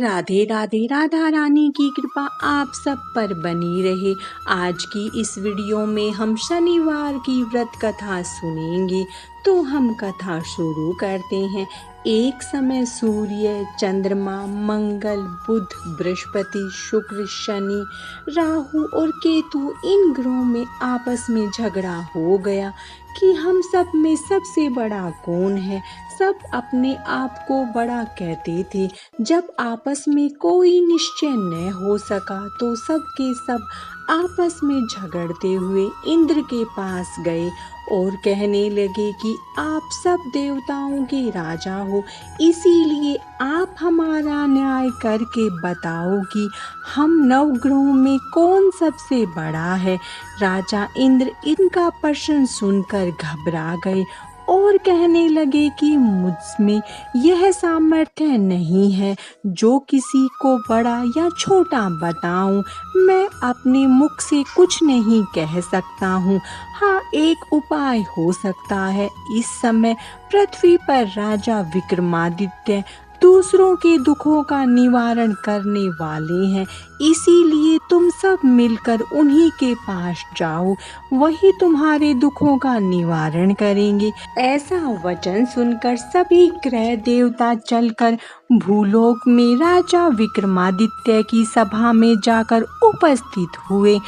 राधे राधे। राधा रानी की कृपा आप सब पर बनी रहे। आज की इस वीडियो में हम शनिवार की व्रत कथा सुनेंगे। तो हम कथा शुरू करते हैं। एक समय सूर्य, चंद्रमा, मंगल, बुध, बृहस्पति, शुक्र, शनि, राहु और केतु इन ग्रहों में आपस में झगड़ा हो गया कि हम सब में सबसे बड़ा कौन है। सब अपने आप को बड़ा कहते थे। जब आपस में कोई निश्चय न हो सका तो सब के सब आपस में झगड़ते हुए इंद्र के पास गए और कहने लगे कि आप सब देवताओं के राजा हो, इसीलिए आप हमारा न्याय करके बताओ कि हम नवग्रहों में कौन सबसे बड़ा है। राजा इंद्र इनका प्रश्न सुनकर घबरा गए और कहने लगे कि मुझमें यह सामर्थ्य नहीं है जो किसी को बड़ा या छोटा बताऊं। मैं अपने मुख से कुछ नहीं कह सकता हूँ। हाँ, एक उपाय हो सकता है। इस समय पृथ्वी पर राजा विक्रमादित्य दूसरों के दुखों का निवारण करने वाले हैं, इसीलिए तुम सब मिलकर उन्हीं के पास जाओ, वही तुम्हारे दुखों का निवारण करेंगे। ऐसा वचन सुनकर सभी ग्रह देवता चलकर भूलोक में राजा विक्रमादित्य की सभा में जाकर उपस्थित हुए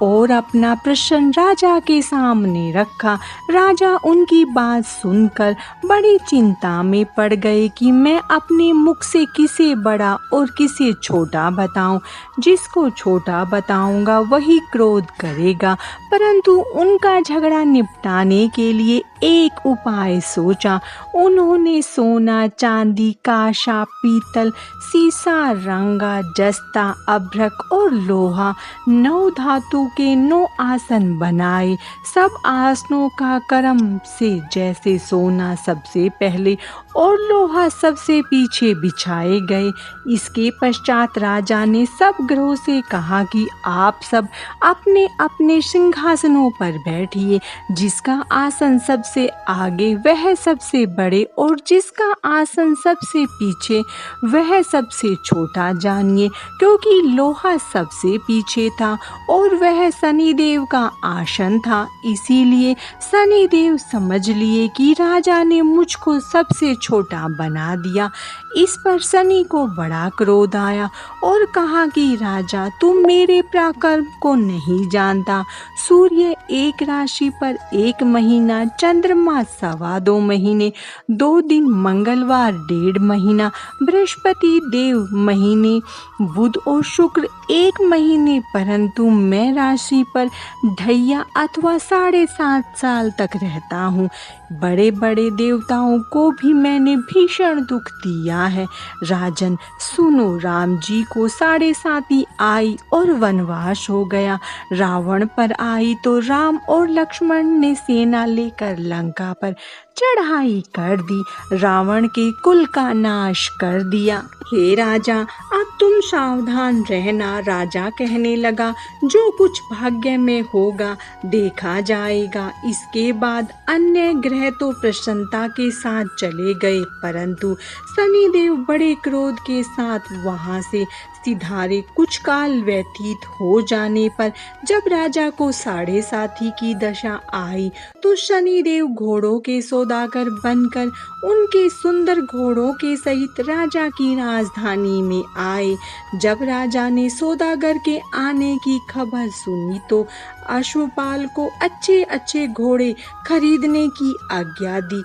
और अपना प्रश्न राजा के सामने रखा। राजा उनकी बात सुनकर बड़ी चिंता में पड़ गए कि मैं अपने मुख से किसे बड़ा और किसे छोटा बताऊं। जिसको छोटा बताऊंगा वही क्रोध करेगा। परंतु उनका झगड़ा निपटाने के लिए एक उपाय सोचा। उन्होंने सोना, चांदी, कांसा, पीतल, सीसा, रंगा, जस्ता, अभ्रक और लोहा 9 धातु के 9 आसन बनाए। सब आसनों का क्रम से जैसे सोना सबसे पहले और लोहा सबसे पीछे बिछाए गए। इसके पश्चात राजा ने सब ग्रहों से कहा कि आप सब अपने अपने सिंहासनों पर बैठिए। जिसका आसन सबसे आगे वह सबसे बड़े और जिसका आसन सबसे पीछे वह सबसे छोटा जानिए। क्योंकि लोहा सबसे पीछे था और वह शनिदेव का आसन था, इसीलिए शनिदेव समझ लिए कि राजा ने मुझको सबसे छोटा बना दिया। इस पर शनि को बड़ा क्रोध आया और कहा कि राजा, तुम मेरे पराक्रम को नहीं जानता। सूर्य एक राशि पर 1 महीना, चंद्रमा 2.25 महीने, 2 दिन, मंगलवार 1.5 महीना, बृहस्पति देव महीने, बुध और शुक्र 1 महीने, परंतु मैं राशि पर ढैया अथवा 7.5 साल तक रहता हूँ। बड़े बड़े देवताओं को भी मैंने भीषण दुख दिया है। राजन सुनो, राम जी को 7.5 आई और वनवास हो गया। रावण पर आई तो राम और लक्ष्मण ने सेना लेकर लंका पर चढ़ाई कर दी, रावण के कुल का नाश कर दिया। हे राजा, अब तुम सावधान रहना। राजा कहने लगा, जो कुछ भाग्य में होगा देखा जाएगा। इसके बाद अन्य ग्रह तो प्रसन्नता के साथ चले गए, परंतु शनिदेव बड़े क्रोध के साथ वहां से सिधारे। कुछ काल व्यतीत हो जाने पर जब राजा को 7.5 की दशा आई तो शनिदेव घोड़ों के सौदागर बनकर उनके सुंदर घोड़ों के सहित राजा की राजधानी में आए। जब राजा ने सौदागर के आने की खबर सुनी तो अश्वपाल को अच्छे अच्छे घोड़े खरीदने की आज्ञा दी।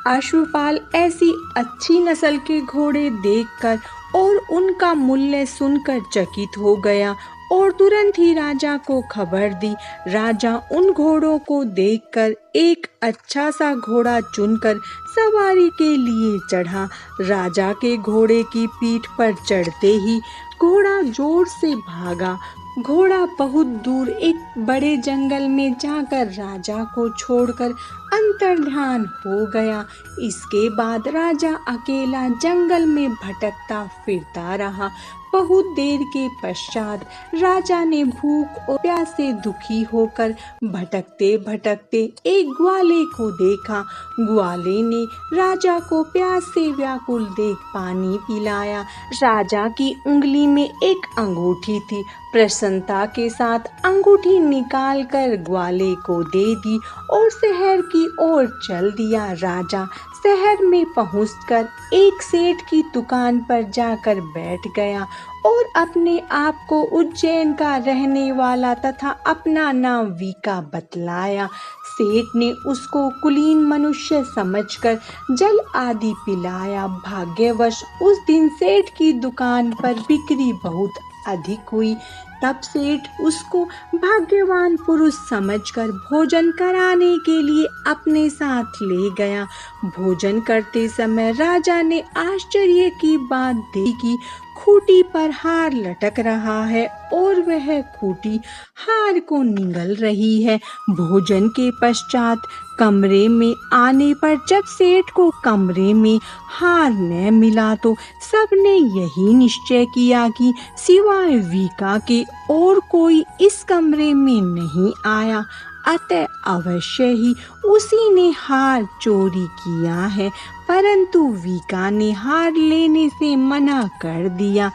अश्वपाल ऐसी अच्छी नस्ल के घोड़े देखकर और उनका मूल्य सुनकर चकित हो गया और तुरंत ही राजा को खबर दी। राजा उन घोड़ों को देखकर एक अच्छा सा घोड़ा चुनकर सवारी के लिए चढ़ा। राजा के घोड़े की पीठ पर चढ़ते ही घोड़ा जोर से भागा। घोड़ा बहुत दूर एक बड़े जंगल में जाकर राजा को छोड़कर अंतर्ध्यान हो गया। इसके बाद राजा अकेला जंगल में भटकता फिरता रहा। बहुत देर के पश्चात राजा ने भूख और प्यास से दुखी होकर भटकते भटकते एक ग्वाले को देखा। ग्वाले ने राजा को प्यास से व्याकुल देख पानी पिलाया। राजा की उंगली में एक अंगूठी थी। प्रसन्नता के साथ अंगूठी निकालकर ग्वाले को दे दी और शहर की ओर चल दिया। राजा शहर में पहुंचकर एक सेठ की दुकान पर जाकर बैठ गया और अपने आप को उज्जैन का रहने वाला तथा अपना नाम वीका बतलाया। सेठ ने उसको कुलीन मनुष्य समझकर जल आदि पिलाया। भाग्यवश उस दिन सेठ की दुकान पर बिक्री बहुत अधिक हुई। तब सेठ उसको भाग्यवान पुरुष समझकर भोजन कराने के लिए अपने साथ ले गया। भोजन करते समय राजा ने आश्चर्य की बात देखी। खूंटी पर हार लटक रहा है और वह खूंटी हार को निगल रही है। भोजन के पश्चात कमरे में आने पर जब सेठ को कमरे में हार न मिला तो सबने यही निश्चय किया कि सिवाय वीका के और कोई इस कमरे में नहीं आया, अतः अवश्य ही उसी ने हार चोरी किया है। परंतु वीका ने हार लेने से मना कर दिया।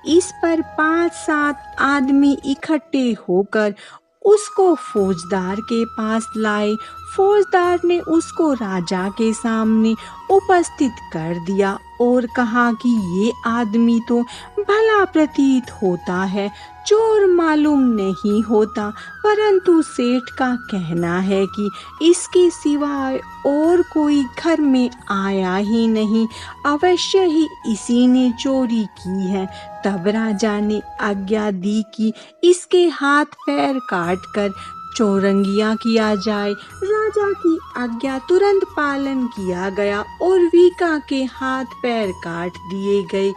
इस पर 5-7 आदमी इकट्ठे होकर उसको फौजदार के पास लाए। फौजदार ने उसको राजा के सामने उपस्थित कर दिया और कहा कि ये आदमी तो भला प्रतीत होता है, चोर मालूम नहीं होता, परंतु सेठ का कहना है कि इसके सिवाय और कोई घर में आया ही नहीं, अवश्य ही इसी ने चोरी की है। तब राजा ने आज्ञा दी कि इसके हाथ पैर काटकर चौरंगिया किया जाए। राजा की आज्ञा तुरंत पालन किया गया और वीका के हाथ पैर काट दिए गए।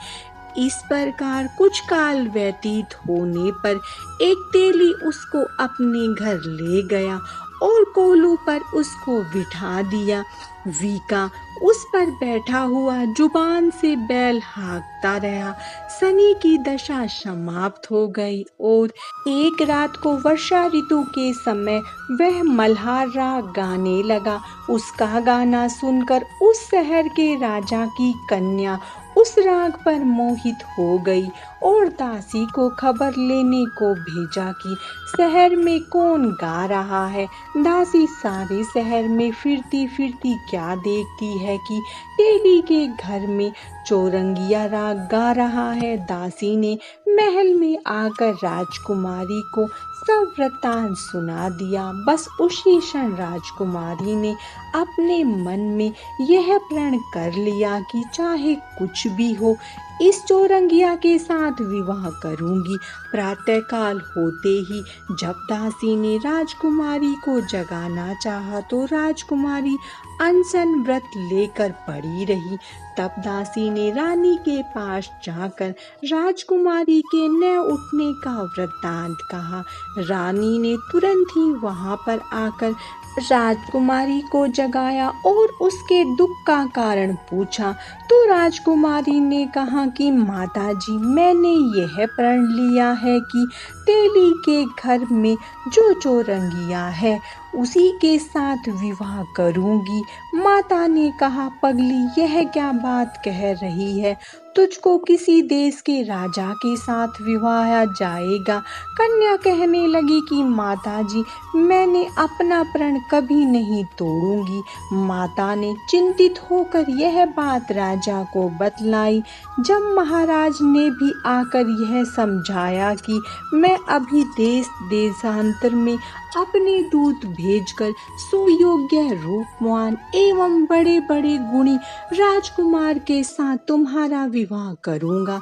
इस प्रकार कुछ काल व्यतीत होने पर एक तेली उसको अपने घर ले गया और कोलू पर उसको बिठा दिया। वीका उस पर बैठा हुआ जुबान से बैल हाँकता रहा। शनि की दशा समाप्त हो गई और एक रात को वर्षा ऋतु के समय वह मल्हार राग गाने लगा। उसका गाना सुनकर उस शहर के राजा की कन्या उस राग पर मोहित हो गई और दासी को खबर लेने को भेजा कि शहर में कौन गा रहा है। दासी सारे शहर में फिरती फिरती क्या देखती है कि तेली के घर में चौरंगिया राग गा रहा है। दासी ने महल में आकर राजकुमारी को सब वृत्तांत सुना दिया। बस उसी क्षण राजकुमारी ने अपने मन में यह प्रण कर लिया कि चाहे कुछ भी हो इस चौरंगिया के साथ विवाह करूंगी। प्रातःकाल होते ही जब दासी ने राजकुमारी को जगाना चाहा तो राजकुमारी अनशन व्रत लेकर पड़ी रही। तब दासी ने रानी के पास जाकर राजकुमारी के न उठने का वृत्तांत कहा। रानी ने तुरंत ही वहां पर आकर राजकुमारी को जगाया और उसके दुख का कारण पूछा तो राजकुमारी ने कहा कि माताजी, मैंने यह प्रण लिया है कि तेली के घर में जो चौरंगिया है उसी के साथ विवाह करूंगी। माता ने कहा, पगली, यह क्या बात कह रही है? तुझको किसी देश के राजा के साथ विवाह जाएगा। कन्या कहने लगी कि माताजी, मैंने अपना प्रण कभी नहीं तोड़ूंगी। माता ने चिंतित होकर यह बात राजा को बतलाई। जब महाराज ने भी आकर यह समझाया कि मैं अभी देश देशांतर में अपने दूत भेजकर सुयोग्य रूपवान एवं बड़े बड़े गुणी राजकुमार के साथ तुम्हारा विवाह करूंगा,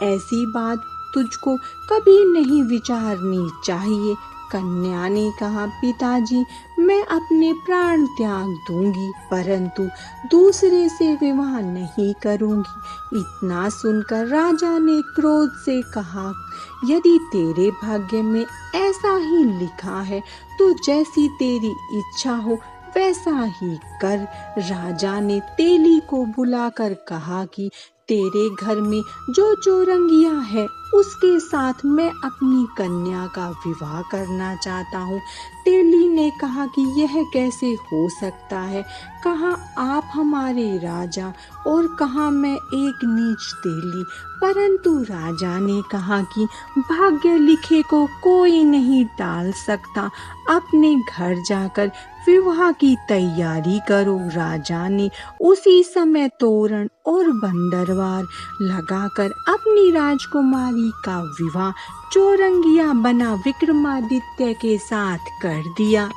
ऐसी बात तुझको कभी नहीं विचारनी चाहिए। कन्या ने कहा, पिताजी, मैं अपने प्राण त्याग दूंगी परंतु दूसरे से विवाह नहीं करूंगी। इतना सुनकर राजा ने क्रोध से कहा, यदि तेरे भाग्य में ऐसा ही लिखा है तो जैसी तेरी इच्छा हो वैसा ही कर। राजा ने तेली को बुलाकर कहा कि तेरे घर में जो चौरंगिया है उसके साथ मैं अपनी कन्या का विवाह करना चाहता हूँ। तेली ने कहा कि यह कैसे हो सकता है, कहाँ आप हमारे राजा और कहाँ मैं एक नीच तेली। परंतु राजा ने कहा कि भाग्य लिखे को कोई नहीं टाल सकता, अपने घर जाकर विवाह की तैयारी करो। राजा ने उसी समय तोरण और बंदरवार लगाकर अपनी राजकुमारी का विवाह चौरंगिया बना विक्रमादित्य के साथ कर दिया।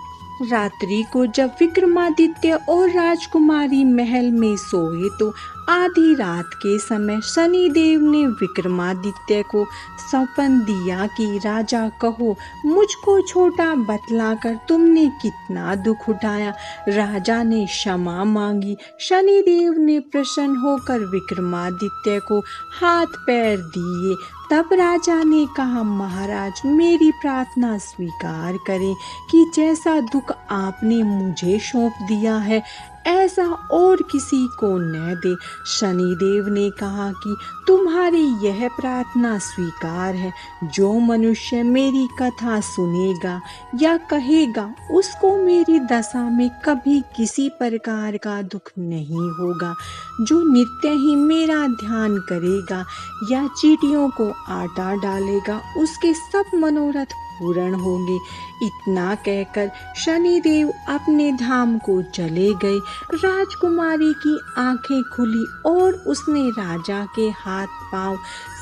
रात्रि को जब विक्रमादित्य और राजकुमारी महल में सोए तो आधी रात के समय शनिदेव ने विक्रमादित्य को सौंपन दिया कि राजा कहो, मुझको छोटा बतलाकर तुमने कितना दुख उठाया। राजा ने क्षमा मांगी। शनिदेव ने प्रसन्न होकर विक्रमादित्य को हाथ पैर दिए। तब राजा ने कहा, महाराज मेरी प्रार्थना स्वीकार करें कि जैसा दुख आपने मुझे सौंप दिया है ऐसा और किसी को न दे। शनिदेव ने कहा कि तुम्हारी यह प्रार्थना स्वीकार है। जो मनुष्य मेरी कथा सुनेगा या कहेगा उसको मेरी दशा में कभी किसी प्रकार का दुख नहीं होगा। जो नित्य ही मेरा ध्यान करेगा या चींटियों को आटा डालेगा उसके सब मनोरथ पूर्ण होंगे। इतना कहकर शनिदेव अपने धाम को चले गए। राजकुमारी की आंखें खुली और उसने राजा के हाथ पांव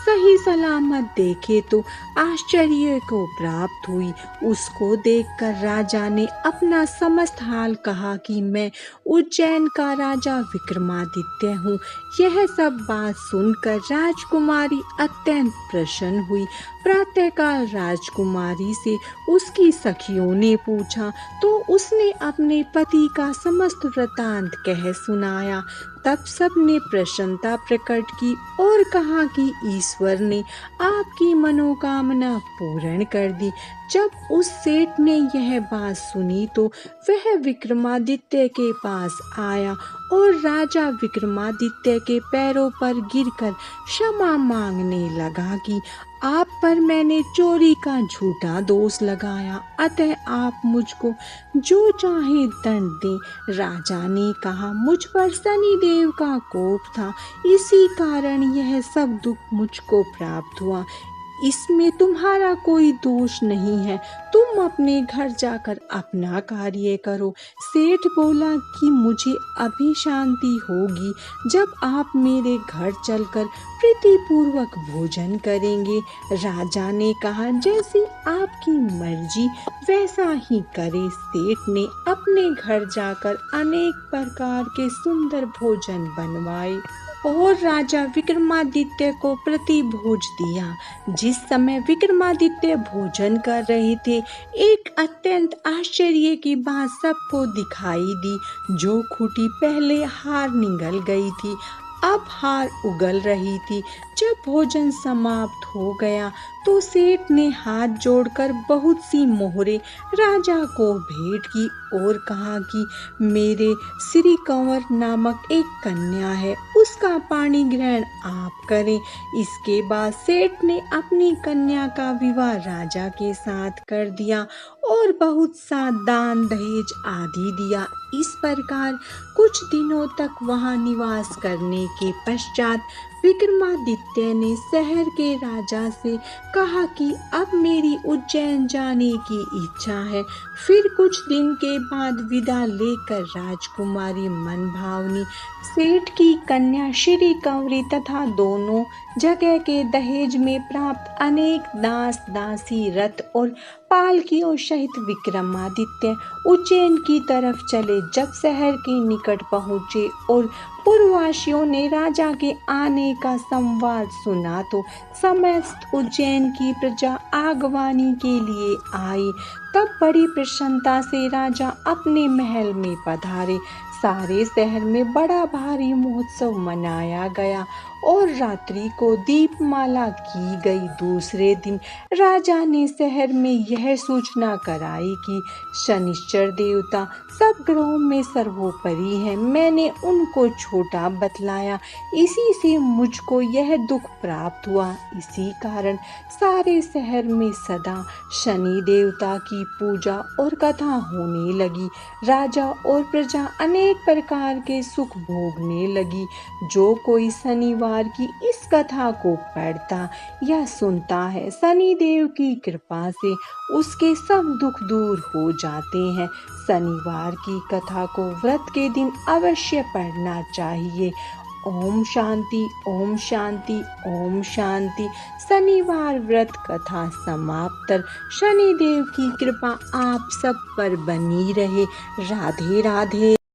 सही सलामत देखे तो आश्चर्य को प्राप्त हुई। उसको देखकर राजा ने अपना समस्त हाल कहा कि मैं उज्जैन का राजा विक्रमादित्य हूँ। यह सब बात सुनकर राजकुमारी अत्यंत प्रसन्न हुई। प्रातःकाल राजकुमारी से उसकी सखियों ने पूछा तो उसने अपने पति का समस्त वृतांत कह सुनाया। तब सबने प्रसन्नता प्रकट की और कहा कि ईश्वर ने आपकी मनोकामना पूर्ण कर दी। जब उस सेठ ने यह बात सुनी तो वह विक्रमादित्य के पास आया और राजा विक्रमादित्य के पैरों पर गिरकर क्षमा मांगने लगा कि आप पर मैंने चोरी का झूठा दोष लगाया, अतः आप मुझको जो चाहे दंड दें। राजा ने कहा, मुझ पर शनिदेव का कोप था, इसी कारण यह सब दुख मुझको प्राप्त हुआ। इसमें तुम्हारा कोई दोष नहीं है, तुम अपने घर जाकर अपना कार्य करो। सेठ बोला कि मुझे अभी शांति होगी जब आप मेरे घर चलकर प्रीतिपूर्वक भोजन करेंगे। राजा ने कहा, जैसी आपकी मर्जी वैसा ही करे। सेठ ने अपने घर जाकर अनेक प्रकार के सुंदर भोजन बनवाए और राजा विक्रमादित्य को प्रतिभोज दिया। जिस समय विक्रमादित्य भोजन कर रहे थे एक अत्यंत आश्चर्य की बात सबको दिखाई दी। जो खूंटी पहले हार निगल गई थी अब हार उगल रही थी। जब भोजन समाप्त हो गया तो सेठ ने हाथ जोड़कर बहुत सी मोहरें राजा को भेंट की और कहा कि मेरे श्री कंवर नामक एक कन्या है, उसका पाणी ग्रहण आप करें। इसके बाद सेठ ने अपनी कन्या का विवाह राजा के साथ कर दिया और बहुत सा दान दहेज आदि दिया। इस प्रकार कुछ दिनों तक वहां निवास करने के पश्चात विक्रमादित्य ने शहर के राजा से कहा कि अब मेरी उज्जैन जाने की इच्छा है। फिर कुछ दिन के बाद विदा लेकर राजकुमारी मनभावनी सेठ की कन्या श्री कंवरी तथा दोनों जगह के दहेज में प्राप्त अनेक दास दासी रथ और पालकियों सहित विक्रमादित्य उज्जैन की तरफ चले। जब शहर के निकट पहुँचे और पुरवासियों ने राजा के आने का संवाद सुना तो समस्त उज्जैन की प्रजा आगवानी के लिए आई। तब बड़ी प्रसन्नता से राजा अपने महल में पधारे। सारे शहर में बड़ा भारी महोत्सव मनाया गया और रात्रि को दीपमाला की गई। दूसरे दिन राजा ने शहर में यह सूचना कराई कि शनिश्चर देवता सब ग्रहों में सर्वोपरि है। मैंने उनको छोटा बतलाया, इसी से मुझको यह दुख प्राप्त हुआ। इसी कारण सारे शहर में सदा शनि देवता की पूजा और कथा होने लगी। राजा और प्रजा अनेक प्रकार के सुख भोगने लगी। जो कोई शनिवार की इस कथा को पढ़ता या सुनता है, शनिदेव की कृपा से उसके सब दुख दूर हो जाते हैं। शनिवार की कथा को व्रत के दिन अवश्य पढ़ना चाहिए। ओम शांति, ओम शांति, ओम शांति। शनिवार व्रत कथा समाप्त। शनिदेव की कृपा आप सब पर बनी रहे। राधे राधे।